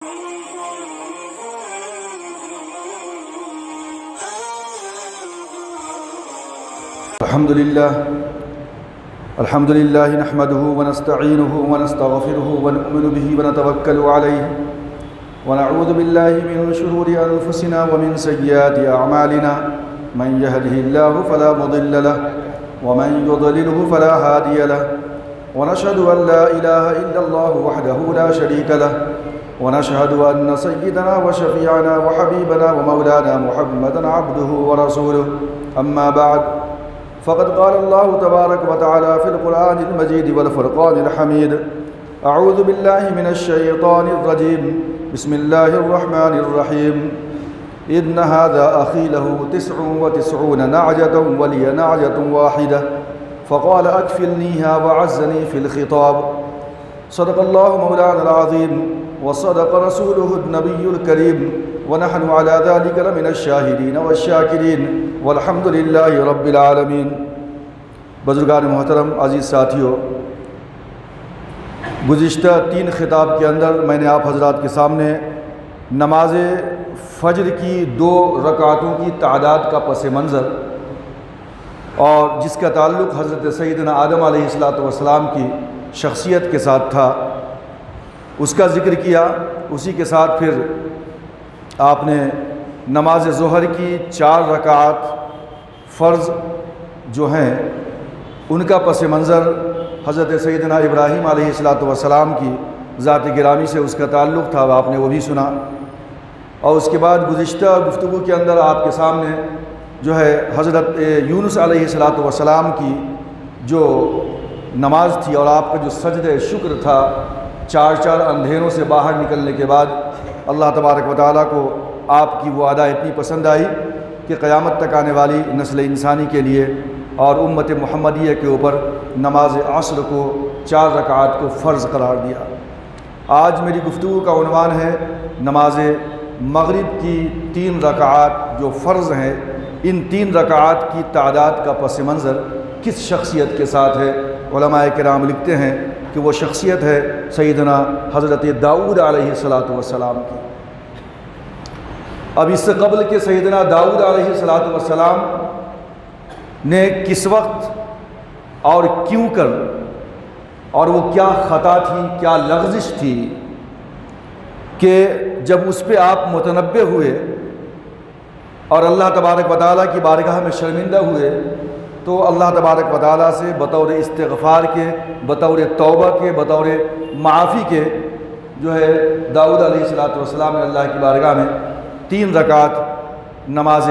الحمد لله نحمده ونستعينه ونستغفره ونؤمن به ونتوكل عليه ونعوذ بالله من شرور أنفسنا ومن سيئات أعمالنا من يهده الله فلا مضل له ومن يضلله فلا هادي له ونشهد أن لا إله إلا الله وحده لا شريك له ونشهد أن سيدنا وشفيعنا وحبيبنا ومولانا محمدا عبده ورسوله أما بعد فقد قال الله تبارك وتعالى في القرآن المجيد والفرقان الحميد أعوذ بالله من الشيطان الرجيم بسم الله الرحمن الرحيم إن هذا أخي له 99 نعجة ولي نعجة واحدة فقال أكفلنيها وعزني في الخطاب صدق الله مولانا العظيم وصدق رسوله النبي الكريم ونحن على ذلك لمن الشاهدين والشاكرين والحمد لله رب العالمین۔ بزرگان محترم، عزیز ساتھیو، گزشتہ 3 خطاب کے اندر میں نے آپ حضرات کے سامنے نماز فجر کی 2 رکعتوں کی تعداد کا پس منظر اور جس کا تعلق حضرت سیدنا آدم علیہ السلام کی شخصیت کے ساتھ تھا اس کا ذکر کیا۔ اسی کے ساتھ پھر آپ نے نماز ظہر کی 4 رکعات فرض جو ہیں ان کا پس منظر حضرت سیدنا ابراہیم علیہ السلام کی ذات گرامی سے اس کا تعلق تھا، آپ نے وہ بھی سنا۔ اور اس کے بعد گزشتہ گفتگو کے اندر آپ کے سامنے جو ہے حضرت یونس علیہ السلام کی جو نماز تھی اور آپ کا جو سجدہ شکر تھا 4 اندھیروں سے باہر نکلنے کے بعد، اللہ تبارک و تعالیٰ کو آپ کی وہ ادا اتنی پسند آئی کہ قیامت تک آنے والی نسل انسانی کے لیے اور امت محمدیہ کے اوپر نماز عصر کو 4 رکعات کو فرض قرار دیا۔ آج میری گفتگو کا عنوان ہے نماز مغرب کی 3 رکعات جو فرض ہیں، ان 3 رکعات کی تعداد کا پس منظر کس شخصیت کے ساتھ ہے۔ علماء کرام لکھتے ہیں کہ وہ شخصیت ہے سیدنا حضرت داؤد علیہ السلام کی۔ اب اس سے قبل کہ سیدنا داؤد علیہ السلام نے کس وقت اور کیوں کر اور وہ کیا خطا تھی، کیا لغزش تھی کہ جب اس پہ آپ متنبہ ہوئے اور اللہ تبارک و تعالیٰ کی بارگاہ میں شرمندہ ہوئے تو اللہ تبارک و تعالیٰ سے بطور استغفار کے، بطور توبہ کے، بطور معافی کے جو ہے داؤد علیہ السلام نے اللہ کی بارگاہ میں 3 رکعت نماز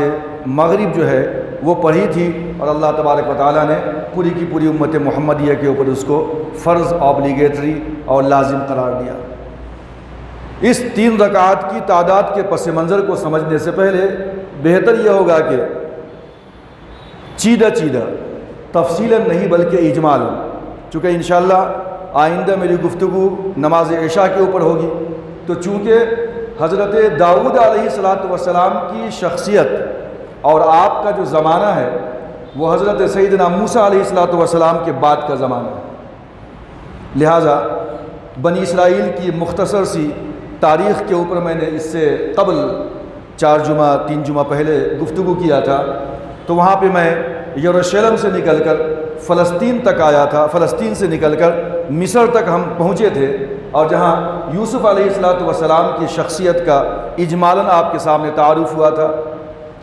مغرب جو ہے وہ پڑھی تھی اور اللہ تبارک و تعالیٰ نے پوری کی پوری امت محمدیہ کے اوپر اس کو فرض آبلیگیٹری اور لازم قرار دیا۔ اس 3 رکعات کی تعداد کے پس منظر کو سمجھنے سے پہلے بہتر یہ ہوگا کہ چیدہ تفصیلاً نہیں بلکہ اجمالاً، چونکہ انشاءاللہ آئندہ میری گفتگو نماز عشاء کے اوپر ہوگی، تو چونکہ حضرت داؤد علیہ السلام کی شخصیت اور آپ کا جو زمانہ ہے وہ حضرت سیدنا موسیٰ علیہ السلام کے بعد کا زمانہ ہے، لہٰذا بنی اسرائیل کی مختصر سی تاریخ کے اوپر میں نے اس سے قبل 3 جمعہ پہلے گفتگو کیا تھا، تو وہاں پہ میں یروشلم سے نکل کر فلسطین تک آیا تھا، فلسطین سے نکل کر مصر تک ہم پہنچے تھے، اور جہاں یوسف علیہ السلام کی شخصیت کا اجمالاً آپ کے سامنے تعارف ہوا تھا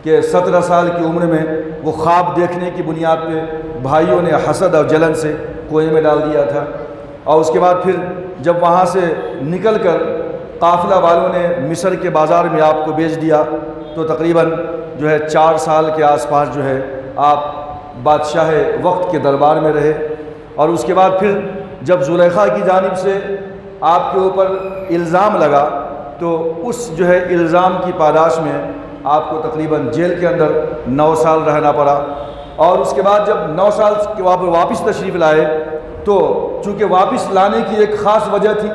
کہ 17 سال کی عمر میں وہ خواب دیکھنے کی بنیاد پہ بھائیوں نے حسد اور جلن سے کنویں میں ڈال دیا تھا، اور اس کے بعد پھر جب وہاں سے نکل کر قافلہ والوں نے مصر کے بازار میں آپ کو بیچ دیا تو تقریباً جو ہے 4 سال کے آس پاس جو ہے آپ بادشاہ وقت کے دربار میں رہے، اور اس کے بعد پھر جب زلیخا کی جانب سے آپ کے اوپر الزام لگا تو اس جو ہے الزام کی پاداش میں آپ کو تقریباً جیل کے اندر 9 سال رہنا پڑا، اور اس کے بعد جب 9 سال کے واپس تشریف لائے تو چونکہ واپس لانے کی ایک خاص وجہ تھی،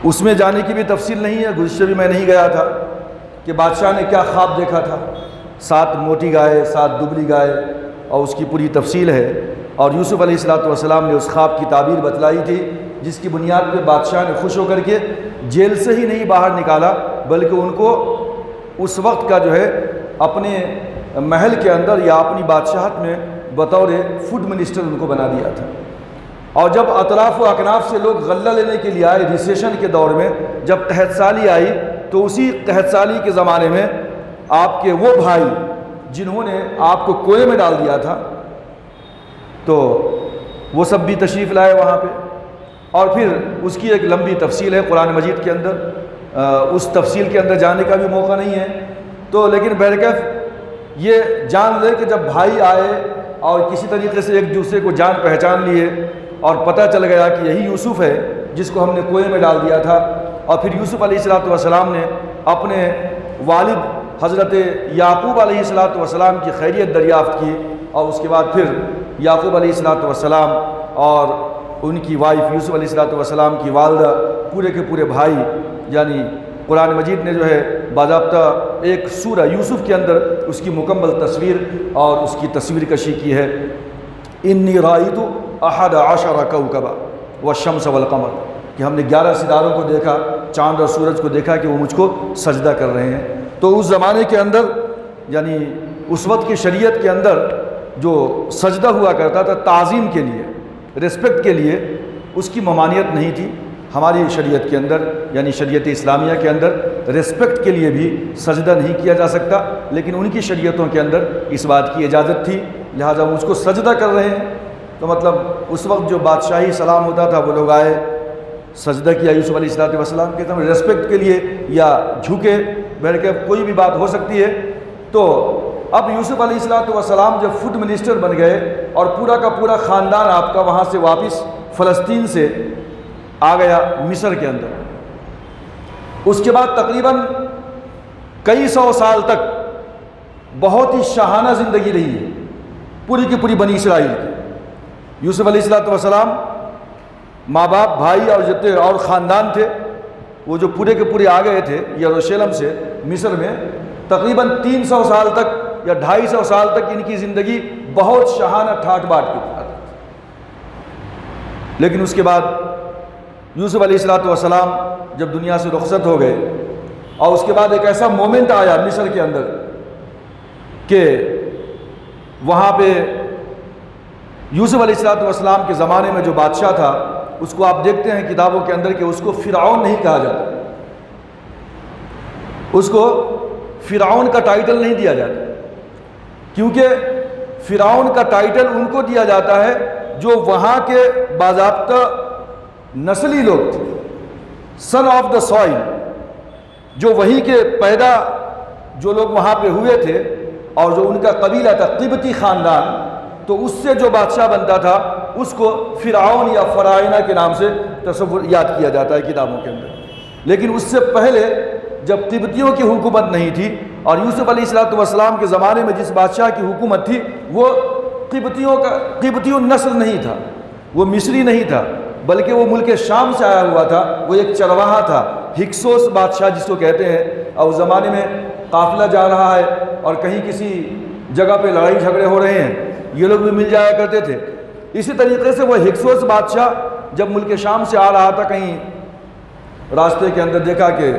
اس میں جانے کی بھی تفصیل نہیں ہے، گزشتہ بھی میں نہیں گیا تھا کہ بادشاہ نے کیا خواب دیکھا تھا، 7 موٹی گائے، 7 دبلی گائے، اور اس کی پوری تفصیل ہے، اور یوسف علیہ السلام نے اس خواب کی تعبیر بتلائی تھی جس کی بنیاد پہ بادشاہ نے خوش ہو کر کے جیل سے ہی نہیں باہر نکالا بلکہ ان کو اس وقت کا جو ہے اپنے محل کے اندر یا اپنی بادشاہت میں بطور فوڈ منسٹر ان کو بنا دیا تھا۔ اور جب اطراف و اکناف سے لوگ غلہ لینے کے لیے آئے ریسیشن کے دور میں، جب قحط سالی آئی، تو اسی قحط سالی کے زمانے میں آپ کے وہ بھائی جنہوں نے آپ کو کنویں میں ڈال دیا تھا، تو وہ سب بھی تشریف لائے وہاں پہ۔ اور پھر اس کی ایک لمبی تفصیل ہے قرآن مجید کے اندر، اس تفصیل کے اندر جانے کا بھی موقع نہیں ہے، تو لیکن بہرکیف یہ جان لے کہ جب بھائی آئے اور کسی طریقے سے ایک دوسرے کو جان پہچان لیے اور پتہ چل گیا کہ یہی یوسف ہے جس کو ہم نے کنویں میں ڈال دیا تھا، اور پھر یوسف علیہ السلام نے اپنے والد حضرت یعقوب علیہ السلام کی خیریت دریافت کی، اور اس کے بعد پھر یعقوب علیہ السلام اور ان کی وائف یوسف علیہ السلام کی والدہ پورے کے پورے بھائی، یعنی قرآن مجید نے جو ہے باضابطہ ایک سورہ یوسف کے اندر اس کی مکمل تصویر اور اس کی تصویر کشی کی ہے۔ انی رأیت احد عشر کوکبا والشمس والقمر، کہ ہم نے 11 ستاروں کو دیکھا، چاند اور سورج کو دیکھا کہ وہ مجھ کو سجدہ کر رہے ہیں۔ تو اس زمانے کے اندر، یعنی اس وقت کی شریعت کے اندر جو سجدہ ہوا کرتا تھا تعظیم کے لیے، ریسپیکٹ کے لیے، اس کی ممانعت نہیں تھی۔ ہماری شریعت کے اندر یعنی شریعت اسلامیہ کے اندر ریسپیکٹ کے لیے بھی سجدہ نہیں کیا جا سکتا، لیکن ان کی شریعتوں کے اندر اس بات کی اجازت تھی، لہٰذا وہ اس کو سجدہ کر رہے ہیں۔ تو مطلب اس وقت جو بادشاہی سلام ہوتا تھا، وہ لوگ آئے سجدہ کیا یوسف علیہ السلام کے سامنے ریسپیکٹ کے لیے یا جھکے، بہرکیف کوئی بھی بات ہو سکتی ہے۔ تو اب یوسف علیہ السلام جب فوڈ منسٹر بن گئے اور پورا کا پورا خاندان آپ کا وہاں سے واپس فلسطین سے آ گیا مصر کے اندر، اس کے بعد تقریباً کئی سو سال تک بہت ہی شاہانہ زندگی رہی ہے پوری کی پوری بنی اسرائیل کی۔ یوسف علیہ السلام ماں باپ بھائی اور جتنے اور خاندان تھے وہ جو پورے کے پورے آ گئے تھے یروشلم سے مصر میں، تقریباً 300 سال تک یا 250 سال تک ان کی زندگی بہت شاہانہ ٹھاٹ باٹ کی تھی۔ لیکن اس کے بعد یوسف علیہ السلام جب دنیا سے رخصت ہو گئے، اور اس کے بعد ایک ایسا مومنٹ آیا مصر کے اندر کہ وہاں پہ یوسف علیہ السلام کے زمانے میں جو بادشاہ تھا، اس کو آپ دیکھتے ہیں کتابوں کے اندر کہ اس کو فرعون نہیں کہا جاتا، اس کو فرعون کا ٹائٹل نہیں دیا جاتا، کیونکہ فرعون کا ٹائٹل ان کو دیا جاتا ہے جو وہاں کے باضابطہ نسلی لوگ تھے، سن آف دا سوائل، جو وہیں کے پیدا جو لوگ وہاں پہ ہوئے تھے اور جو ان کا قبیلہ تھا قبطی خاندان، تو اس سے جو بادشاہ بنتا تھا اس کو فرعون یا فرعونہ کے نام سے تصور یاد کیا جاتا ہے کتابوں کے اندر۔ لیکن اس سے پہلے جب قبطیوں کی حکومت نہیں تھی، اور یوسف علیہ السلام کے زمانے میں جس بادشاہ کی حکومت تھی وہ قبطیوں نسل نہیں تھا، وہ مصری نہیں تھا، بلکہ وہ ملک شام سے آیا ہوا تھا، وہ ایک چرواہا تھا، ہکسوس بادشاہ جس کو کہتے ہیں۔ اور اس زمانے میں قافلہ جا رہا ہے اور کہیں کسی جگہ پہ لڑائی جھگڑے ہو رہے ہیں، یہ لوگ بھی مل جایا کرتے تھے۔ اسی طریقے سے وہ ہکسوس بادشاہ جب ملک شام سے آ رہا تھا، کہیں راستے کے اندر دیکھا کہ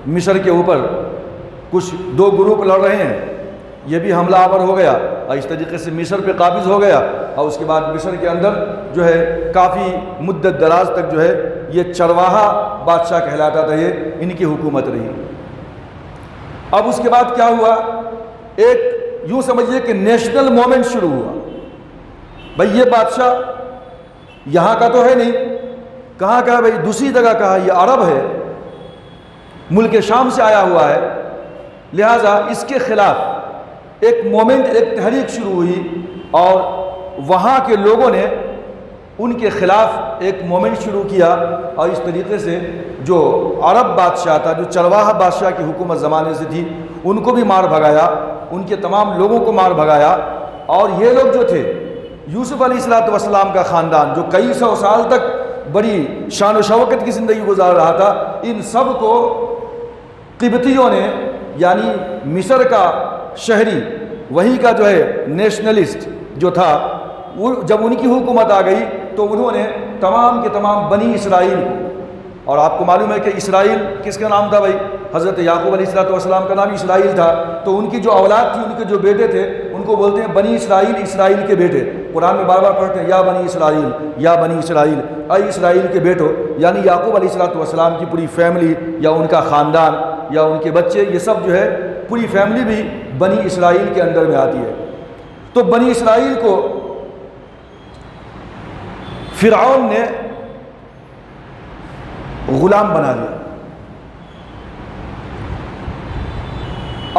مصر کے اوپر کچھ 2 گروپ لڑ رہے ہیں، یہ بھی حملہ آور ہو گیا اور اس طریقے سے مصر پہ قابض ہو گیا، اور اس کے بعد مصر کے اندر جو ہے کافی مدت دراز تک جو ہے یہ چرواہا بادشاہ کہلاتا تھا، یہ ان کی حکومت رہی۔ اب اس کے بعد کیا ہوا، ایک یوں سمجھیے کہ نیشنل مومنٹ شروع ہوا۔ بھئی یہ بادشاہ یہاں کا تو ہے نہیں، کہاں کا ہے بھئی؟ دوسری جگہ کا ہے، یہ عرب ہے، ملک شام سے آیا ہوا ہے، لہٰذا اس کے خلاف ایک مومنٹ، ایک تحریک شروع ہوئی، اور وہاں کے لوگوں نے ان کے خلاف ایک مومنٹ شروع کیا، اور اس طریقے سے جو عرب بادشاہ تھا، جو چرواہا بادشاہ کی حکومت زمانے سے تھی، ان کو بھی مار بھگایا، ان کے تمام لوگوں کو مار بھگایا۔ اور یہ لوگ جو تھے یوسف علیہ السلام کا خاندان، جو کئی سو سال تک بڑی شان و شوکت کی زندگی گزار رہا تھا، ان سب کو قبطیوں نے، یعنی مصر کا شہری، وہیں کا جو ہے نیشنلسٹ جو تھا، وہ جب ان کی حکومت آ گئی تو انہوں نے تمام کے تمام بنی اسرائیل اور آپ کو معلوم ہے کہ اسرائیل کس کا نام تھا بھائی؟ حضرت یعقوب علیہ السلام کا نام اسرائیل تھا. تو ان کی جو اولاد تھی، ان کے جو بیٹے تھے، ان کو بولتے ہیں بنی اسرائیل، اسرائیل کے بیٹے. قرآن میں بار بار پڑھتے ہیں یا بنی اسرائیل، یا بنی اسرائیل، اے اسرائیل کے بیٹو. یعنی یعقوب علیہ السلام کی پوری فیملی یا ان کا خاندان یا ان کے بچے، یہ سب جو ہے پوری فیملی بھی بنی اسرائیل کے اندر میں آتی ہے. تو بنی اسرائیل کو فرعون نے غلام بنا دیا.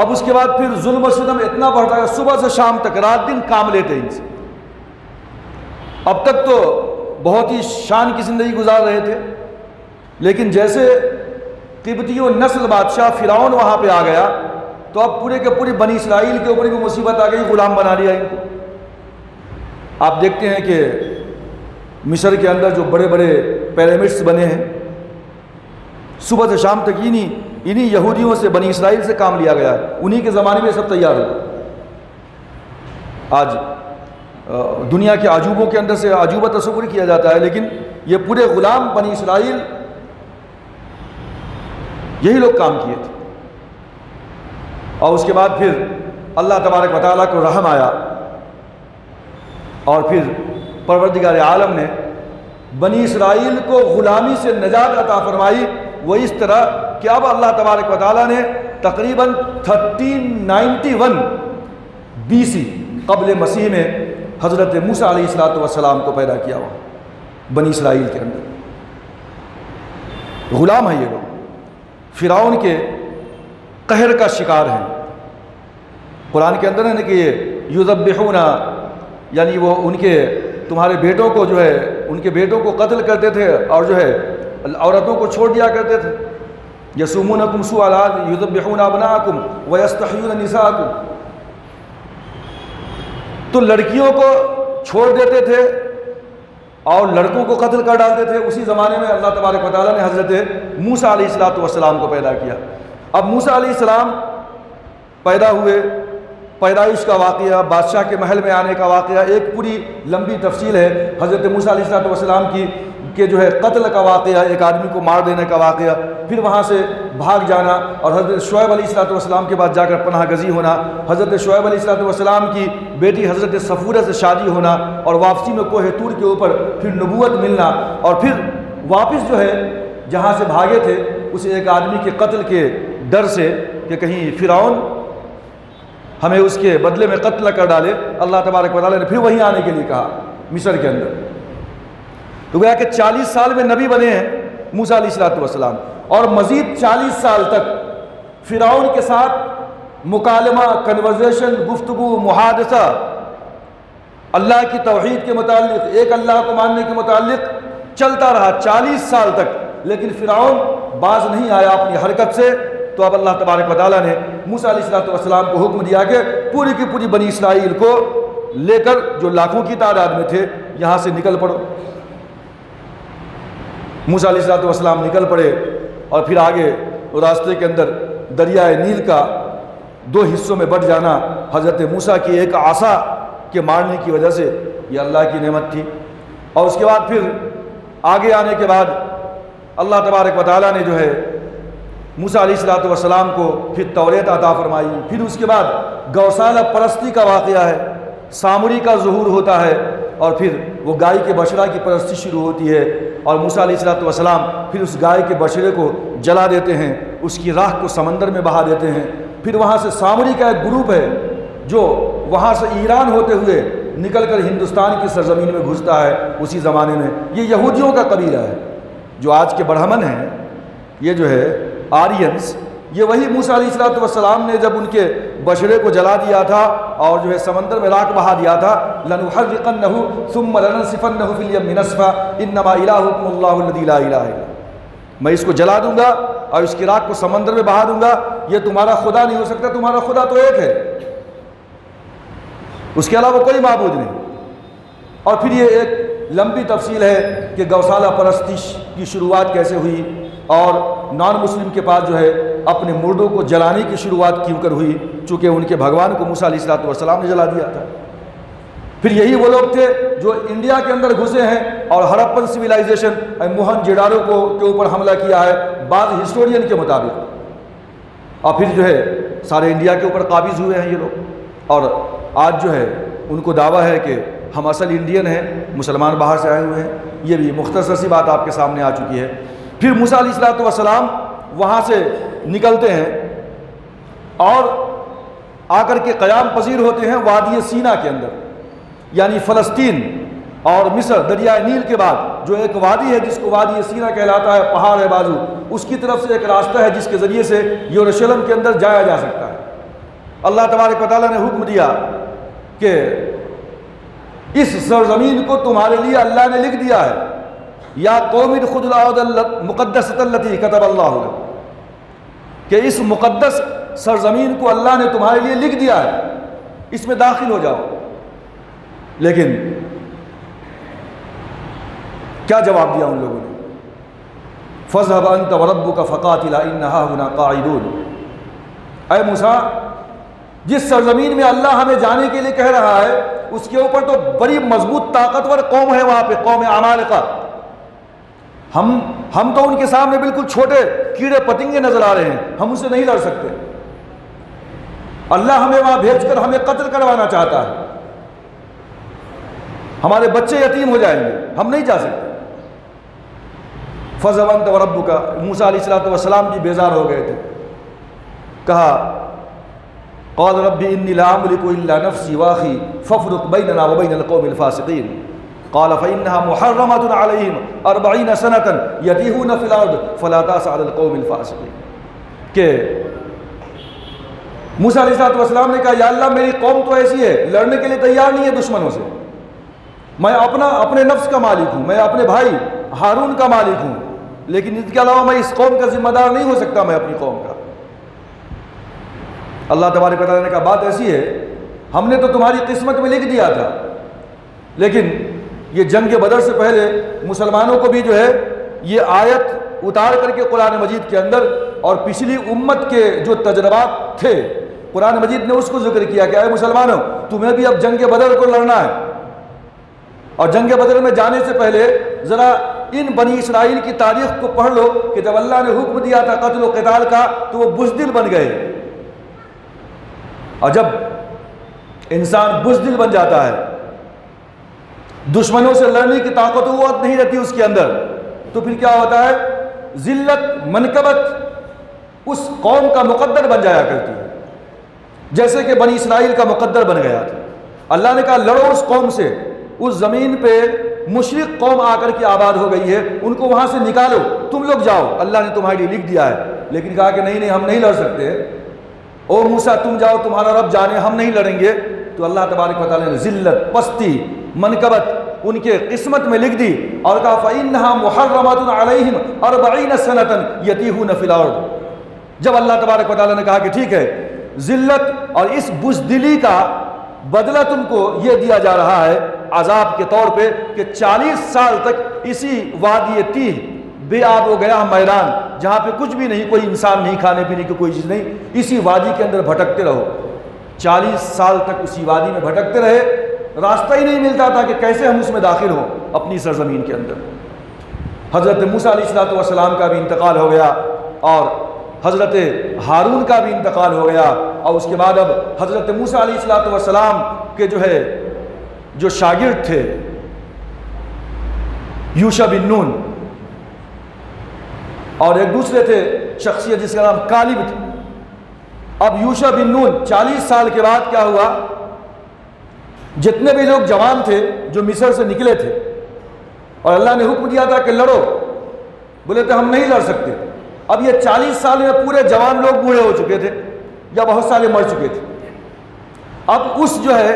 اب اس کے بعد پھر ظلم و ستم اتنا بڑھتا ہے، صبح سے شام تک رات دن کام لیتے ان سے. اب تک تو بہت ہی شان کی زندگی گزار رہے تھے، لیکن جیسے قبطی و نسل بادشاہ فرعون وہاں پہ آ گیا تو اب پورے کے پوری بنی اسرائیل کے اوپر بھی مصیبت آ گئی، غلام بنا لیا ان کو. آپ دیکھتے ہیں کہ مصر کے اندر جو بڑے بڑے پیرامڈس بنے ہیں، صبح سے شام تک انہی یہودیوں سے، بنی اسرائیل سے کام لیا گیا ہے. انہی کے زمانے میں سب تیار ہوا. آج دنیا کے عجوبوں کے اندر سے عجوبہ تصور کیا جاتا ہے، لیکن یہ پورے غلام بنی اسرائیل یہی لوگ کام کیے تھے. اور اس کے بعد پھر اللہ تبارک و تعالیٰ کو رحم آیا اور پھر پروردگار عالم نے بنی اسرائیل کو غلامی سے نجات عطا فرمائی. وہ اس طرح کہ اب اللہ تبارک و تعالیٰ نے تقریباً 1391 BC قبل مسیح میں حضرت موسیٰ علیہ السلام کو پیدا کیا ہوا بنی اسرائیل کے اندر. غلام ہیں یہ لوگ، فرعون کے قہر کا شکار ہیں. قرآن کے اندر ہے نا کہ یہ یذبحون، یعنی وہ ان کے تمہارے بیٹوں کو جو ہے، ان کے بیٹوں کو قتل کرتے تھے اور جو ہے عورتوں کو چھوڑ دیا کرتے تھے. یسومونکم سوء العذاب یذبحون ابناءکم ویستحیون نساءکم. تو لڑکیوں کو چھوڑ دیتے تھے اور لڑکوں کو قتل کر ڈالتے تھے. اسی زمانے میں اللہ تبارک و تعالیٰ نے حضرت موسیٰ علیہ السلام کو پیدا کیا. اب موسیٰ علیہ السلام پیدا ہوئے، پیدائش کا واقعہ، بادشاہ کے محل میں آنے کا واقعہ، ایک پوری لمبی تفصیل ہے حضرت موسیٰ علیہ السلام کی کہ جو ہے قتل کا واقعہ، ایک آدمی کو مار دینے کا واقعہ، پھر وہاں سے بھاگ جانا اور حضرت شعیب علیہ السلام کے بعد جا کر پناہ گزی ہونا، حضرت شعیب علیہ السلام کی بیٹی حضرت صفورہ سے شادی ہونا اور واپسی میں کوہ طور کے اوپر پھر نبوت ملنا، اور پھر واپس جو ہے جہاں سے بھاگے تھے اس ایک آدمی کے قتل کے ڈر سے کہ کہیں فرعون ہمیں اس کے بدلے میں قتل کر ڈالے، اللہ تبارک و تعالیٰ نے پھر وہیں آنے کے لیے کہا مصر کے اندر. تو گویا کہ 40 سال میں نبی بنے ہیں موسیٰ علیہ السلام، اور مزید 40 سال تک فرعون کے ساتھ مکالمہ، کنورزیشن، گفتگو، محادثہ اللہ کی توحید کے متعلق، ایک اللہ کو ماننے کے متعلق چلتا رہا 40 سال تک. لیکن فرعون باز نہیں آیا اپنی حرکت سے. تو اب اللہ تبارک و تعالیٰ نے موسیٰ علیہ السلام کو حکم دیا کہ پوری کی پوری بنی اسرائیل کو لے کر، جو لاکھوں کی تعداد میں تھے، یہاں سے نکل پڑو. موسیٰ علیہ السلام نکل پڑے اور پھر آگے راستے کے اندر دریائے نیل کا 2 حصوں میں بٹ جانا حضرت موسیٰ کی ایک عصا کے مارنے کی وجہ سے، یہ اللہ کی نعمت تھی. اور اس کے بعد پھر آگے آنے کے بعد اللہ تبارک و تعالیٰ نے جو ہے موسیٰ علیہ السلام کو پھر توریت عطا فرمائی. پھر اس کے بعد گوسالہ پرستی کا واقعہ ہے، سامری کا ظہور ہوتا ہے، اور پھر وہ گائے کے بچڑا کی پرستی شروع ہوتی ہے، اور موسیٰ علیہ السلام پھر اس گائے کے بچڑے کو جلا دیتے ہیں، اس کی راکھ کو سمندر میں بہا دیتے ہیں. پھر وہاں سے سامری کا ایک گروپ ہے جو وہاں سے ایران ہوتے ہوئے نکل کر ہندوستان کی سرزمین میں گھستا ہے. اسی زمانے میں یہ یہودیوں کا قبیلہ ہے. جو آج کے برہمن ہیں، یہ جو ہے آرینس، یہ وہی موسیٰ علیہ السلام نے جب ان کے بچڑے کو جلا دیا تھا اور جو ہے سمندر میں راکھ بہا دیا تھا، لَنُحَرِّقَنَّهُ ثُمَّ لَنَنْسِفَنَّهُ فِي الْيَمِّ نَسْفًا إِنَّمَا إِلَٰهُكُمُ اللَّهُ الَّذِي لَا إِلَٰهَ إِلَّا، میں اس کو جلا دوں گا اور اس کی راکھ کو سمندر میں بہا دوں گا. یہ تمہارا خدا نہیں ہو سکتا، تمہارا خدا تو ایک ہے، اس کے علاوہ کوئی معبود نہیں. اور پھر یہ ایک لمبی تفصیل ہے کہ گوسالہ پرستی کی شروعات کیسے ہوئی اور نان مسلم کے پاس جو ہے اپنے مردوں کو جلانے کی شروعات کیوں کر ہوئی، چونکہ ان کے بھگوان کو موسیٰ علیہ السلام نے جلا دیا تھا. پھر یہی وہ لوگ تھے جو انڈیا کے اندر گھسے ہیں اور ہڑپن سویلائزیشن موہن جیڈارو کے اوپر حملہ کیا ہے بعض ہسٹورین کے مطابق، اور پھر جو ہے سارے انڈیا کے اوپر قابض ہوئے ہیں یہ لوگ، اور آج جو ہے ان کو دعویٰ ہے کہ ہم اصل انڈین ہیں، مسلمان باہر سے آئے ہوئے ہیں۔ یہ بھی مختصر سی بات آپ کے سامنے آ چکی ہے۔ پھر موسیٰ علیہ السلام وہاں سے نکلتے ہیں اور آ کر کے قیام پذیر ہوتے ہیں وادی سینا کے اندر، یعنی فلسطین اور مصر دریائے نیل کے بعد جو ایک وادی ہے جس کو وادی سینا کہلاتا ہے، پہاڑ ہے بازو، اس کی طرف سے ایک راستہ ہے جس کے ذریعے سے یروشلم کے اندر جایا جا سکتا ہے۔ اللہ تبارک و تعالیٰ نے حکم دیا کہ اس سرزمین کو تمہارے لیے اللہ نے لکھ دیا ہے، یا قوم خود الارض المقدسۃ التی کتب اللہ لکم، کہ اس مقدس سرزمین کو اللہ نے تمہارے لیے لکھ دیا ہے، اس میں داخل ہو جاؤ۔ لیکن کیا جواب دیا ان لوگوں نے؟ فَاذْهَبْ أَنْتَ وَرَبُّكَ فَقَاتِلَا إِنَّ هَاهُنَا قَاعِدُونَ۔ اے موسیٰ، جس سرزمین میں اللہ ہمیں جانے کے لیے کہہ رہا ہے اس کے اوپر تو بڑی مضبوط طاقتور قوم ہے وہاں پہ، قوم عمالقہ۔ ہم تو ان کے سامنے بالکل چھوٹے کیڑے پتنگے نظر آ رہے ہیں، ہم ان سے نہیں لڑ سکتے۔ اللہ ہمیں وہاں بھیج کر ہمیں قتل کروانا چاہتا ہے، ہمارے بچے یتیم ہو جائیں گے، ہم نہیں جا سکتے۔ فَاذْهَبْ أَنْتَ وَرَبُّكَ، موسیٰ علیہ السلام بھی بیزار ہو گئے تھے، کہا قال رب انی لا املک الا نفسی واخی فافرق بیننا وبین القوم الفاسقین قال فانها محرمۃ علیہم 40 سنۃ یتیہون فی الارض فلا تأس علی القوم الفاسقین۔ کہ موسیٰ علیہ السلام نے کہا یا اللہ میری قوم تو ایسی ہے لڑنے کے لیے تیار نہیں ہے دشمنوں سے، میں اپنے نفس کا مالک ہوں، میں اپنے بھائی ہارون کا مالک ہوں، لیکن اس کے علاوہ میں اس قوم کا ذمہ دار نہیں ہو سکتا، میں اپنی قوم کا۔ اللہ تبارک و تعالیٰ نے کہا بات ایسی ہے، ہم نے تو تمہاری قسمت میں لکھ دیا تھا، لیکن یہ جنگ بدر سے پہلے مسلمانوں کو بھی جو ہے یہ آیت اتار کر کے قرآن مجید کے اندر اور پچھلی امت کے جو تجربات تھے قرآن مجید نے اس کو ذکر کیا کہ اے مسلمانوں تمہیں بھی اب جنگ بدر کو لڑنا ہے، اور جنگ بدر میں جانے سے پہلے ذرا ان بنی اسرائیل کی تاریخ کو پڑھ لو کہ جب اللہ نے حکم دیا تھا قتل و قتال کا تو وہ بزدل بن گئے، اور جب انسان بزدل بن جاتا ہے، دشمنوں سے لڑنے کی طاقت و قوت نہیں رہتی اس کے اندر، تو پھر کیا ہوتا ہے؟ ذلت منقبت اس قوم کا مقدر بن جایا کرتی ہے، جیسے کہ بنی اسرائیل کا مقدر بن گیا تھا۔ اللہ نے کہا لڑو اس قوم سے، اس زمین پہ مشرق قوم آ کر کے آباد ہو گئی ہے، ان کو وہاں سے نکالو، تم لوگ جاؤ، اللہ نے تمہارے لیے لکھ دیا ہے۔ لیکن کہا کہ نہیں ہم نہیں لڑ سکتے، او موسیٰ تم جاؤ، تمہارا رب جانے، ہم نہیں لڑیں گے۔ تو اللہ تبارک و تعالیٰ نے ذلت، پستی، منقبت ان کے قسمت میں لکھ دی اور کہا فَإِنَّهَا مُحَرَّمَةٌ عَلَيْهِمْ 40 سَنَةً يَتِيهُونَ فِي الْأَرْضِ۔ جب اللہ تبارک و تعالیٰ نے کہا کہ ٹھیک ہے، ذلت اور اس بزدلی کا بدلہ تم کو یہ دیا جا رہا ہے عذاب کے طور پہ کہ 40 سال تک اسی وادی تیہ بے آب ہو گیا میدان، جہاں پہ کچھ بھی نہیں، کوئی انسان نہیں، کھانے پینے کی کوئی چیز نہیں، اسی وادی کے اندر بھٹکتے رہو۔ 40 سال تک اسی وادی میں بھٹکتے رہے، راستہ ہی نہیں ملتا تھا کہ کیسے ہم اس میں داخل ہوں اپنی سرزمین کے اندر۔ حضرت موسیٰ علیہ السلام کا بھی انتقال ہو گیا اور حضرت ہارون کا بھی انتقال ہو گیا، اور اس کے بعد اب حضرت موسیٰ علیہ السلام کے جو شاگرد تھے یوشع بن نون، اور ایک دوسرے تھے شخصیت جس کا نام کالب تھا۔ اب یوشع بن نون 40 سال کے بعد کیا ہوا، جتنے بھی لوگ جوان تھے جو مصر سے نکلے تھے اور اللہ نے حکم دیا تھا کہ لڑو، بولے تھے ہم نہیں لڑ سکتے۔ اب یہ 40 سال میں پورے جوان لوگ بوڑھے ہو چکے تھے یا بہت سارے مر چکے تھے۔ اب اس جو ہے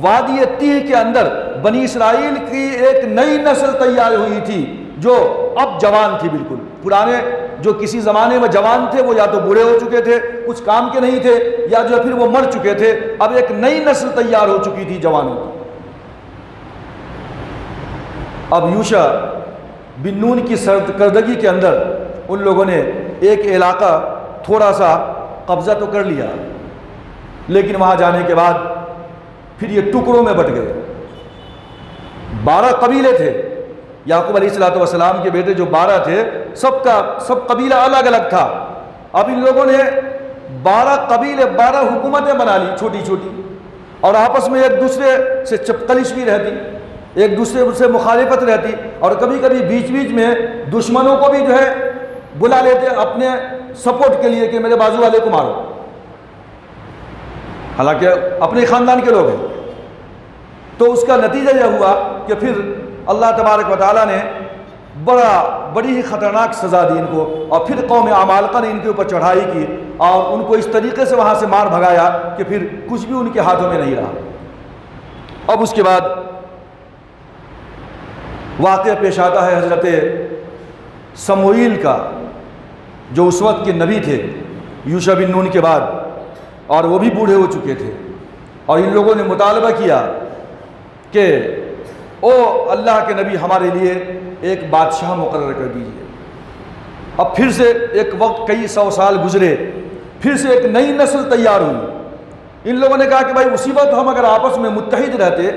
وادی تیہ کے اندر بنی اسرائیل کی ایک نئی نسل تیار ہوئی تھی جو اب جوان تھی بالکل۔ پرانے جو کسی زمانے میں جوان تھے وہ یا تو بوڑھے ہو چکے تھے، کچھ کام کے نہیں تھے، یا جو پھر وہ مر چکے تھے۔ اب ایک نئی نسل تیار ہو چکی تھی جوانوں کی۔ اب یوشع بن نون کی سرکردگی کے اندر ان لوگوں نے ایک علاقہ تھوڑا سا قبضہ تو کر لیا، لیکن وہاں جانے کے بعد پھر یہ ٹکڑوں میں بٹ گئے۔ 12 قبیلے تھے، یعقوب علیہ السلام کے بیٹے جو 12 تھے، سب کا سب قبیلہ الگ الگ تھا۔ اب ان لوگوں نے 12 قبیلے 12 حکومتیں بنا لی چھوٹی چھوٹی، اور آپس میں ایک دوسرے سے چپکلش بھی رہتی، ایک دوسرے سے مخالفت رہتی، اور کبھی کبھی بیچ بیچ میں دشمنوں کو بھی جو ہے بلا لیتے اپنے سپورٹ کے لیے کہ میرے بازو والے کو مارو، حالانکہ اپنے خاندان کے لوگ ہیں۔ تو اس کا نتیجہ یہ ہوا کہ پھر اللہ تبارک و تعالیٰ نے بڑی ہی خطرناک سزا دی ان کو، اور پھر قوم عمالقہ نے ان کے اوپر چڑھائی کی اور ان کو اس طریقے سے وہاں سے مار بھگایا کہ پھر کچھ بھی ان کے ہاتھوں میں نہیں رہا۔ اب اس کے بعد واقعہ پیش آتا ہے حضرت سموئیل کا، جو اس وقت کے نبی تھے یوشع بن نون کے بعد، اور وہ بھی بوڑھے ہو چکے تھے، اور ان لوگوں نے مطالبہ کیا کہ او اللہ کے نبی ہمارے لیے ایک بادشاہ مقرر کر دیجیے۔ اب پھر سے ایک وقت کئی 100 سال گزرے، پھر سے ایک نئی نسل تیار ہوئی۔ ان لوگوں نے کہا کہ بھائی اسی وقت ہم اگر آپس میں متحد رہتے،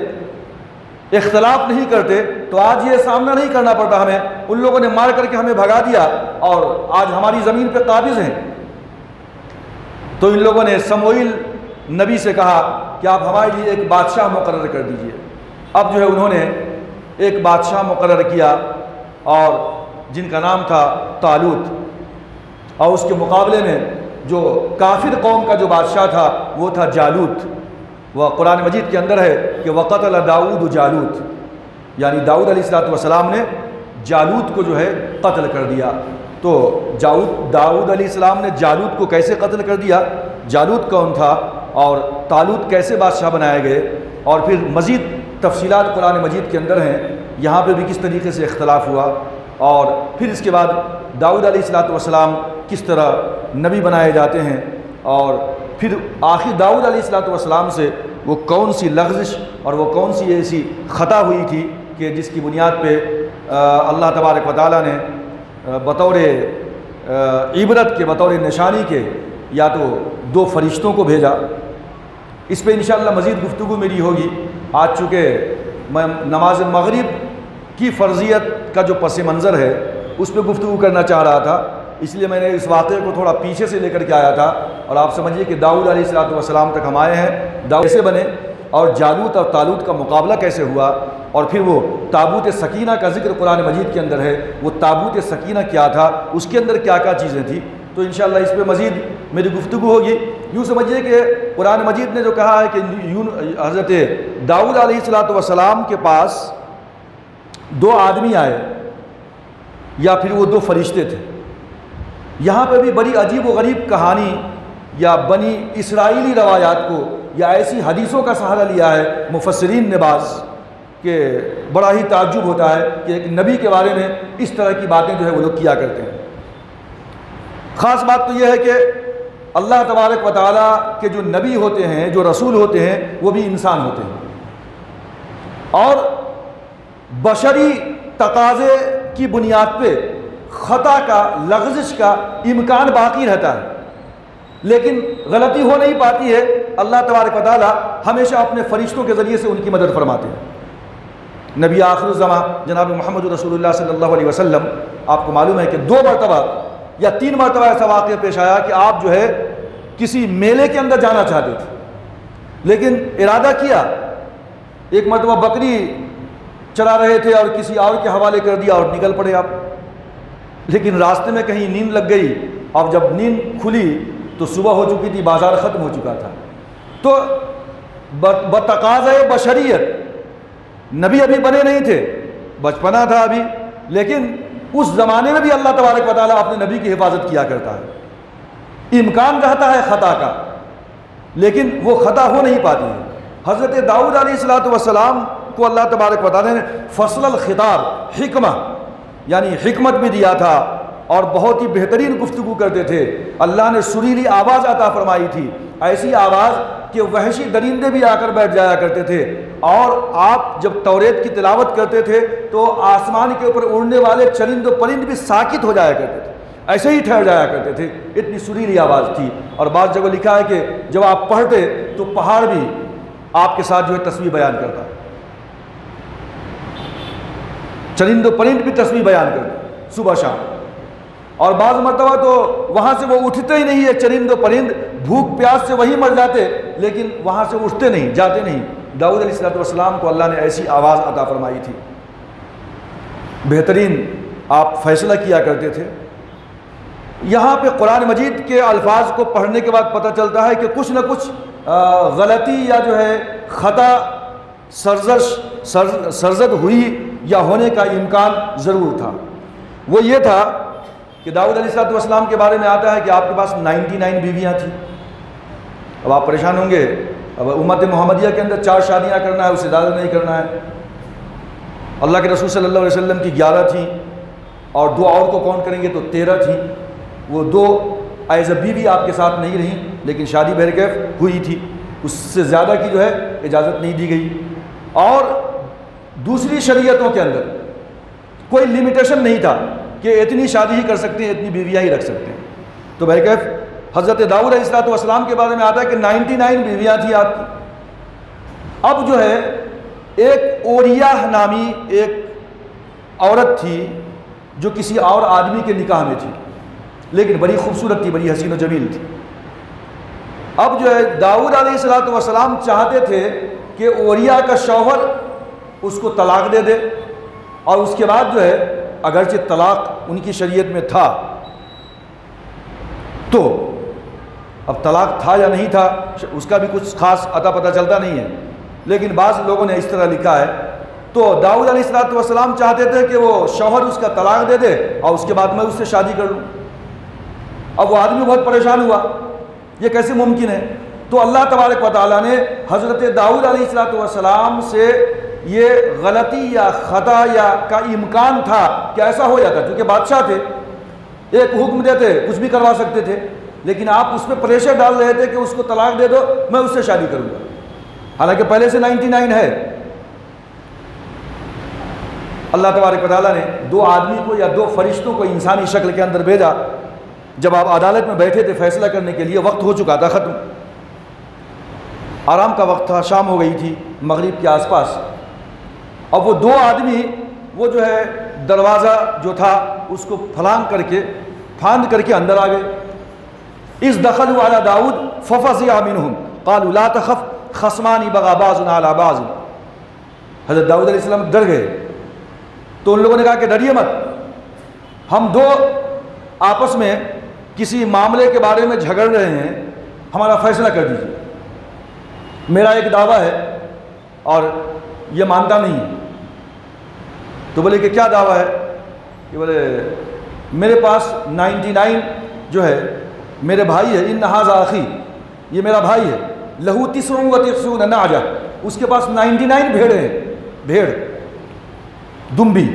اختلاف نہیں کرتے، تو آج یہ سامنا نہیں کرنا پڑتا ہمیں۔ ان لوگوں نے مار کر کے ہمیں بھگا دیا اور آج ہماری زمین پہ قابض ہیں۔ تو ان لوگوں نے سموئیل نبی سے کہا کہ آپ ہمارے لیے ایک بادشاہ مقرر کر دیجیے۔ اب جو ہے انہوں نے ایک بادشاہ مقرر کیا، اور جن کا نام تھا طالوت، اور اس کے مقابلے میں جو کافر قوم کا جو بادشاہ تھا وہ تھا جالوت۔ وہ قرآن مجید کے اندر ہے کہ وقتل داؤد جالوت، یعنی داؤد علیہ السلام نے جالوت کو جو ہے قتل کر دیا۔ تو داؤد علیہ السلام نے جالوت کو کیسے قتل کر دیا، جالوت کون تھا، اور طالوت کیسے بادشاہ بنائے گئے، اور پھر مزید تفصیلات قرآن مجید کے اندر ہیں، یہاں پہ بھی کس طریقے سے اختلاف ہوا، اور پھر اس کے بعد داؤد علیہ السلام کس طرح نبی بنائے جاتے ہیں، اور پھر آخر داؤد علیہ السلام سے وہ کون سی لغزش اور وہ کون سی ایسی خطا ہوئی تھی کہ جس کی بنیاد پہ اللہ تبارک و تعالیٰ نے بطور عبرت کے، بطور نشانی کے، یا تو 2 فرشتوں کو بھیجا۔ اس پہ انشاءاللہ مزید گفتگو میری ہوگی۔ آج چونکہ میں نماز مغرب کی فرضیت کا جو پس منظر ہے اس پہ گفتگو کرنا چاہ رہا تھا، اس لیے میں نے اس واقعے کو تھوڑا پیچھے سے لے کر کے آیا تھا، اور آپ سمجھیے کہ داؤد علیہ السلام تک ہم آئے ہیں، داؤد کیسے بنے، اور جالوت اور طالوت کا مقابلہ کیسے ہوا، اور پھر وہ تابوت سکینہ کا ذکر قرآن مجید کے اندر ہے، وہ تابوت سکینہ کیا تھا، اس کے اندر کیا کیا چیزیں تھیں، تو انشاءاللہ اس پہ مزید میری گفتگو ہوگی۔ یوں سمجھیے کہ قرآن مجید نے جو کہا ہے کہ حضرت داؤد علیہ السلام کے پاس 2 آدمی آئے، یا پھر وہ 2 فرشتے تھے۔ یہاں پہ بھی بڑی عجیب و غریب کہانی یا بنی اسرائیلی روایات کو یا ایسی حدیثوں کا سہارا لیا ہے مفسرین نے بعض، کہ بڑا ہی تعجب ہوتا ہے کہ ایک نبی کے بارے میں اس طرح کی باتیں جو ہے وہ لوگ کیا کرتے ہیں۔ خاص بات تو یہ ہے کہ اللہ تبارک و تعالیٰ کے جو نبی ہوتے ہیں، جو رسول ہوتے ہیں، وہ بھی انسان ہوتے ہیں، اور بشری تقاضے کی بنیاد پہ خطا کا، لغزش کا امکان باقی رہتا ہے، لیکن غلطی ہو نہیں پاتی ہے۔ اللہ تبارک و تعالیٰ ہمیشہ اپنے فرشتوں کے ذریعے سے ان کی مدد فرماتے ہیں۔ نبی آخر الزمان جناب محمد رسول اللہ صلی اللہ علیہ وسلم، آپ کو معلوم ہے کہ 2 مرتبہ یا 3 مرتبہ ایسا واقعہ پیش آیا کہ آپ جو ہے کسی میلے کے اندر جانا چاہتے تھے، لیکن ارادہ کیا، ایک مرتبہ بکری چلا رہے تھے اور کسی اور کے حوالے کر دیا اور نکل پڑے آپ، لیکن راستے میں کہیں نیند لگ گئی، اور جب نیند کھلی تو صبح ہو چکی تھی، بازار ختم ہو چکا تھا۔ تو بتقاضۂ بشریت نبی ابھی بنے نہیں تھے، بچپنا تھا ابھی، لیکن اس زمانے میں بھی اللہ تبارک و تعالیٰ اپنے نبی کی حفاظت کیا کرتا ہے۔ امکان رہتا ہے خطا کا، لیکن وہ خطا ہو نہیں پاتی ہے۔ حضرت داؤد علیہ السلام کو اللہ تبارک و تعالیٰ نے فصل الخطاب، حکمہ یعنی حکمت بھی دیا تھا، اور بہت ہی بہترین گفتگو کرتے تھے۔ اللہ نے سریلی آواز عطا فرمائی تھی، ایسی آواز کہ وحشی درندے بھی آ کر بیٹھ جایا کرتے تھے، اور آپ جب توریت کی تلاوت کرتے تھے تو آسمان کے اوپر اڑنے والے چرند و پرند بھی ساکت ہو جایا کرتے تھے، ایسے ہی ٹھہر جایا کرتے تھے، اتنی سریلی آواز تھی۔ اور بعض جگہ لکھا ہے کہ جب آپ پڑھتے تو پہاڑ بھی آپ کے ساتھ جو ہے تسبیح بیان کرتا۔ چرند و پرند بھی تسبیح بیان کرتے صبح شام، اور بعض مرتبہ تو وہاں سے وہ اٹھتے ہی نہیں ہے، چرند و پرند بھوک پیاس سے وہی مر جاتے لیکن وہاں سے اٹھتے نہیں، جاتے نہیں۔ داؤد علیہ السلام کو اللہ نے ایسی آواز عطا فرمائی تھی، بہترین آپ فیصلہ کیا کرتے تھے۔ یہاں پہ قرآن مجید کے الفاظ کو پڑھنے کے بعد پتہ چلتا ہے کہ کچھ نہ کچھ غلطی یا جو ہے خطا سرزد ہوئی یا ہونے کا امکان ضرور تھا۔ وہ یہ تھا کہ داؤد علیہ السلام کے بارے میں آتا ہے کہ آپ کے پاس 99 بیویاں تھیں۔ اب آپ پریشان ہوں گے، اب امت محمدیہ کے اندر 4 شادیاں کرنا ہے، اس سے زیادہ نہیں کرنا ہے۔ اللہ کے رسول صلی اللہ علیہ وسلم کی 11 تھیں، اور 2 اور کو کون کریں گے تو 13 تھیں۔ وہ 2 ایز اے بیوی آپ کے ساتھ نہیں رہیں، لیکن شادی بہرکیف ہوئی تھی، اس سے زیادہ کی جو ہے اجازت نہیں دی گئی۔ اور دوسری شریعتوں کے اندر کوئی لمیٹیشن نہیں تھا کہ اتنی شادی ہی کر سکتے ہیں، اتنی بیویاں ہی رکھ سکتے ہیں۔ تو بہرکیف حضرت داؤد علیہ السلام کے بارے میں آتا ہے کہ 99 بیویاں تھیں آپ کی۔ اب جو ہے ایک اوریہ نامی ایک عورت تھی جو کسی اور آدمی کے نکاح میں تھی، لیکن بڑی خوبصورت تھی، بڑی حسین و جمیل تھی۔ اب جو ہے داؤد علیہ السلام چاہتے تھے کہ اوریہ کا شوہر اس کو طلاق دے دے، اور اس کے بعد جو ہے اگرچہ طلاق ان کی شریعت میں تھا، تو اب طلاق تھا یا نہیں تھا اس کا بھی کچھ خاص عطا پتہ چلتا نہیں ہے، لیکن بعض لوگوں نے اس طرح لکھا ہے۔ تو داؤد علیہ السلام چاہتے تھے کہ وہ شوہر اس کا طلاق دے دے اور اس کے بعد میں اس سے شادی کر لوں۔ اب وہ آدمی بہت پریشان ہوا، یہ کیسے ممکن ہے؟ تو اللہ تبارک و تعالیٰ نے حضرت داؤد علیہ السلام سے یہ غلطی یا خطا یا کا امکان تھا کہ ایسا ہو جاتا، کیونکہ بادشاہ تھے، ایک حکم دیتے کچھ بھی کروا سکتے تھے، لیکن آپ اس پہ پریشر ڈال رہے تھے کہ اس کو طلاق دے دو، میں اس سے شادی کروں گا، حالانکہ پہلے سے 99 ہے۔ اللہ تبارک و تعالیٰ نے 2 آدمی کو یا 2 فرشتوں کو انسانی شکل کے اندر بھیجا۔ جب آپ عدالت میں بیٹھے تھے فیصلہ کرنے کے لیے، وقت ہو چکا تھا ختم، آرام کا وقت تھا، شام ہو گئی تھی مغرب کے آس پاس۔ اب وہ 2 آدمی وہ جو ہے دروازہ جو تھا اس کو پھاند کر کے اندر آ گئے۔ اذ دخلوا علی داؤد ففزع منهم قالوا لا تخف خصمان بغى بعضنا على بعض۔ حضرت داؤد علیہ السلام ڈر گئے، تو ان لوگوں نے کہا کہ ڈریے مت، ہم 2 آپس میں کسی معاملے کے بارے میں جھگڑ رہے ہیں، ہمارا فیصلہ کر دیجیے۔ میرا ایک دعویٰ ہے اور یہ مانتا نہیں ہے۔ تو بولے کہ کیا دعویٰ ہے؟ کہ بولے میرے پاس 99 جو ہے میرے بھائی ہے، ان ھذا اخی، یہ میرا بھائی ہے، لہو 99 نعجہ، اس کے پاس 99 بھیڑیں ہیں، بھیڑ دمبی،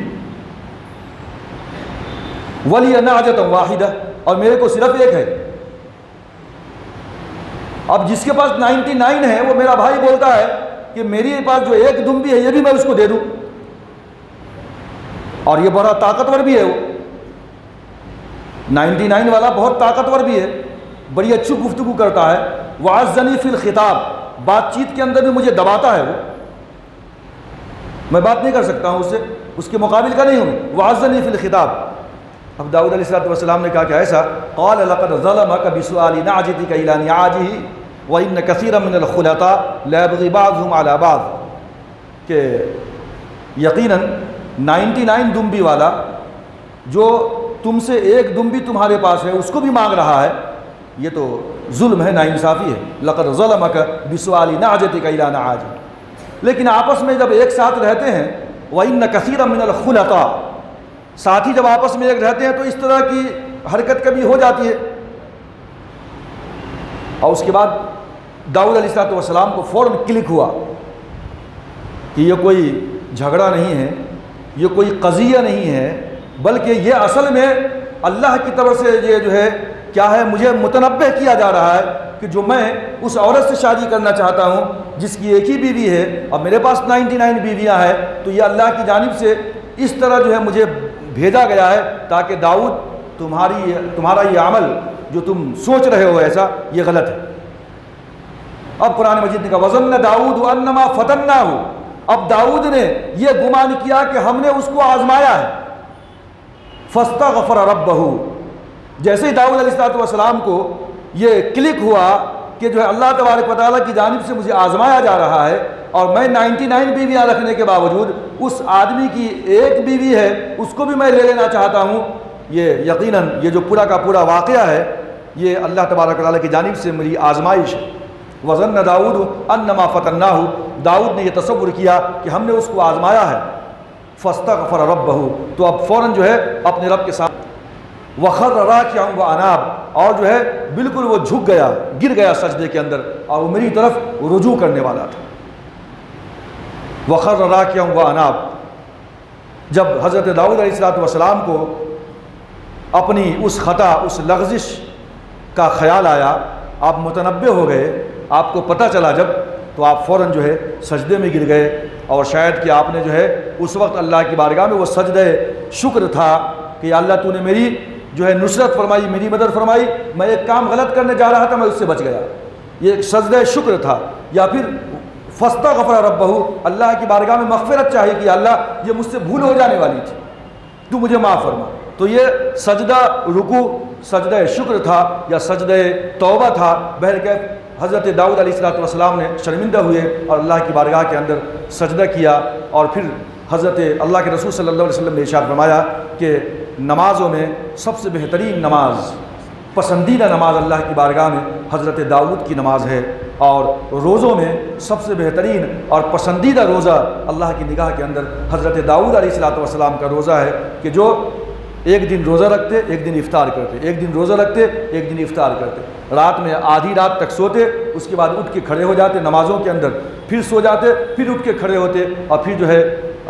ولی نعجۃ واحدہ، اور میرے کو صرف ایک ہے۔ اب جس کے پاس 99 ہے وہ میرا بھائی بولتا ہے کہ میری پاس جو ایک دمبی ہے یہ بھی میں اس کو دے دوں، اور یہ بڑا طاقتور بھی ہے، وہ 99 والا بہت طاقتور بھی ہے، بڑی اچھی گفتگو کرتا ہے، وعزنی فی الخطاب، بات چیت کے اندر بھی مجھے دباتا ہے، وہ میں بات نہیں کر سکتا ہوں اس سے، اس کے مقابل کا نہیں ہوں، وعزنی فی الخطاب۔ اب داؤد علیہ السلام نے کہا کہ ایسا، قال لقد ظلمك بسؤال نعجتك الى نعاجه وان كثيرا من الخلطاء لا يبغي بعضهم على بعض، کہ یقیناً 99 دمبی والا جو تم سے ایک دمبی تمہارے پاس ہے اس کو بھی مانگ رہا ہے، یہ تو ظلم ہے، ناانصافی ہے۔ لقد ظلمك بسؤال نعجتك الى نعاجه، لیکن آپس میں جب ایک ساتھ رہتے ہیں، وان كثيرا من الخلطاء، ساتھی جب آپس میں ایک رہتے ہیں تو اس طرح کی حرکت کبھی ہو جاتی ہے۔ اور اس کے بعد داؤد علیہ السلام کو فوراً کلک ہوا کہ یہ کوئی جھگڑا نہیں ہے، یہ کوئی قضیہ نہیں ہے، بلکہ یہ اصل میں اللہ کی طرف سے یہ جو ہے کیا ہے، مجھے متنبہ کیا جا رہا ہے کہ جو میں اس عورت سے شادی کرنا چاہتا ہوں جس کی ایک ہی بیوی ہے اور میرے پاس 99 بیویاں ہیں، تو یہ اللہ کی جانب سے اس طرح جو ہے مجھے بھیجا گیا ہے تاکہ داؤد تمہارا یہ عمل جو تم سوچ رہے ہو ایسا، یہ غلط ہے۔ اب قرآن مجید نے کہا وَظَنَّ داؤد أَنَّمَا فَتَنَّاهُ، اب داؤد نے یہ گمان کیا کہ ہم نے اس کو آزمایا ہے، فاستغفر ربہ، جیسے ہی داؤد علیہ السلام کو یہ کلک ہوا کہ جو ہے اللہ تبارک و تعالیٰ کی جانب سے مجھے آزمایا جا رہا ہے، اور میں 99 بیویاں رکھنے کے باوجود اس آدمی کی ایک بیوی ہے اس کو بھی میں لے لینا چاہتا ہوں، یہ یقیناً یہ جو پورا کا پورا واقعہ ہے یہ اللہ تبارک و تعالیٰ کی جانب سے میری آزمائش ہے۔ وَظَنَّ داؤد أَنَّمَا فَتَنَّاهُ، داؤد نے یہ تصور کیا کہ ہم نے اس کو آزمایا ہے، فَاسْتَغْفَرَ رَبَّهُ، تو اب فوراً جو ہے اپنے رب کے ساتھ وَخَرَّ رَاكِعًا وَأَنَابَ، اور جو ہے بالکل وہ جھک گیا، گر گیا سجدے کے اندر، اور وہ میری طرف رجوع کرنے والا تھا۔ وَخَرَّ رَاكِعًا وَأَنَابَ، جب حضرت داؤد علیہ السلام کو اپنی اس خطا، اس لغزش کا خیال آیا، آپ متنبہ ہو گئے، آپ کو پتہ چلا جب، تو آپ فوراً جو ہے سجدے میں گر گئے، اور شاید کہ آپ نے جو ہے اس وقت اللہ کی بارگاہ میں وہ سجدہ شکر تھا کہ یا اللہ تو نے میری جو ہے نصرت فرمائی، میری مدد فرمائی، میں ایک کام غلط کرنے جا رہا تھا میں اس سے بچ گیا، یہ ایک سجدہ شکر تھا۔ یا پھر فاستغفر ربہ، اللہ کی بارگاہ میں مغفرت چاہیے کہ اللہ یہ مجھ سے بھول ہو جانے والی تھی، تو مجھے معاف فرما۔ تو یہ سجدہ رکوع سجدہ شکر تھا یا سجدہ توبہ تھا۔ بہرکیف حضرت داؤد علیہ السلام نے شرمندہ ہوئے اور اللہ کی بارگاہ کے اندر سجدہ کیا، اور پھر حضرت اللہ کے رسول صلی اللہ علیہ وسلم نے ارشاد فرمایا کہ نمازوں میں سب سے بہترین نماز، پسندیدہ نماز اللہ کی بارگاہ میں حضرت داؤد کی نماز ہے، اور روزوں میں سب سے بہترین اور پسندیدہ روزہ اللہ کی نگاہ کے اندر حضرت داؤد علیہ السلام کا روزہ ہے کہ جو ایک دن روزہ رکھتے، ایک دن افطار کرتے، ایک دن روزہ رکھتے، ایک دن افطار کرتے، رات میں آدھی رات تک سوتے، اس کے بعد اٹھ کے کھڑے ہو جاتے نمازوں کے اندر، پھر سو جاتے، پھر اٹھ کے کھڑے ہوتے، اور پھر جو ہے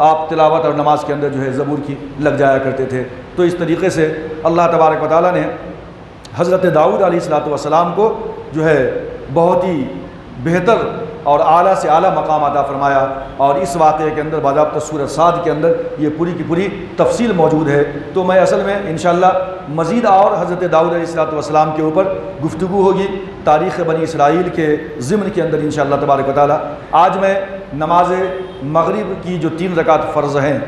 آپ تلاوت اور نماز کے اندر جو ہے زبور کی لگ جایا کرتے تھے۔ تو اس طریقے سے اللہ تبارک و تعالیٰ نے حضرت داؤد علیہ السلام کو جو ہے بہت ہی بہتر اور اعلیٰ سے اعلیٰ مقام عطا فرمایا، اور اس واقعے کے اندر باضابطہ سورہ صاد کے اندر یہ پوری کی پوری تفصیل موجود ہے۔ تو میں اصل میں انشاءاللہ مزید اور حضرت داؤد علیہ السلام کے اوپر گفتگو ہوگی تاریخ بنی اسرائیل کے ضمن کے اندر انشاءاللہ تبارک و تعالیٰ۔ آج میں نماز مغرب کی جو 3 رکعت فرض ہیں،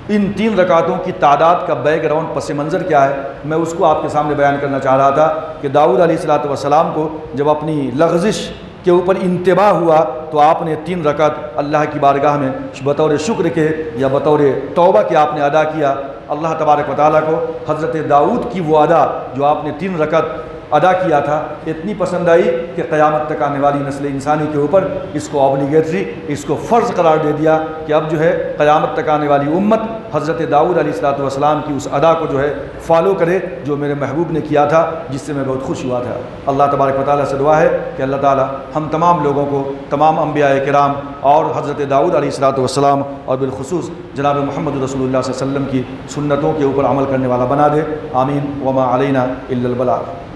ان 3 رکعتوں کی تعداد کا بیک گراؤنڈ پس منظر کیا ہے، میں اس کو آپ کے سامنے بیان کرنا چاہ رہا تھا کہ داؤد علیہ السلام کو جب اپنی لغزش کے اوپر انتباہ ہوا تو آپ نے 3 رکعت اللہ کی بارگاہ میں بطور شکر کے یا بطور توبہ کے آپ نے ادا کیا۔ اللہ تبارک و تعالیٰ کو حضرت داؤد کی وہ ادا جو آپ نے 3 رکعت ادا کیا تھا اتنی پسند آئی کہ قیامت تک آنے والی نسل انسانی کے اوپر اس کو آبلیگیٹری، اس کو فرض قرار دے دیا کہ اب جو ہے قیامت تک آنے والی امت حضرت داؤد علیہ السلام کی اس ادا کو جو ہے فالو کرے جو میرے محبوب نے کیا تھا، جس سے میں بہت خوش ہوا تھا۔ اللہ تبارک و تعالیٰ سے دعا ہے کہ اللہ تعالیٰ ہم تمام لوگوں کو، تمام انبیاء کرام اور حضرت داؤد علیہ السلام اور بالخصوص جناب محمد رسول اللہ صلی اللہ علیہ وسلم کی سنتوں کے اوپر عمل کرنے والا بنا دے۔ آمین۔ وما علینا الا البلاغ۔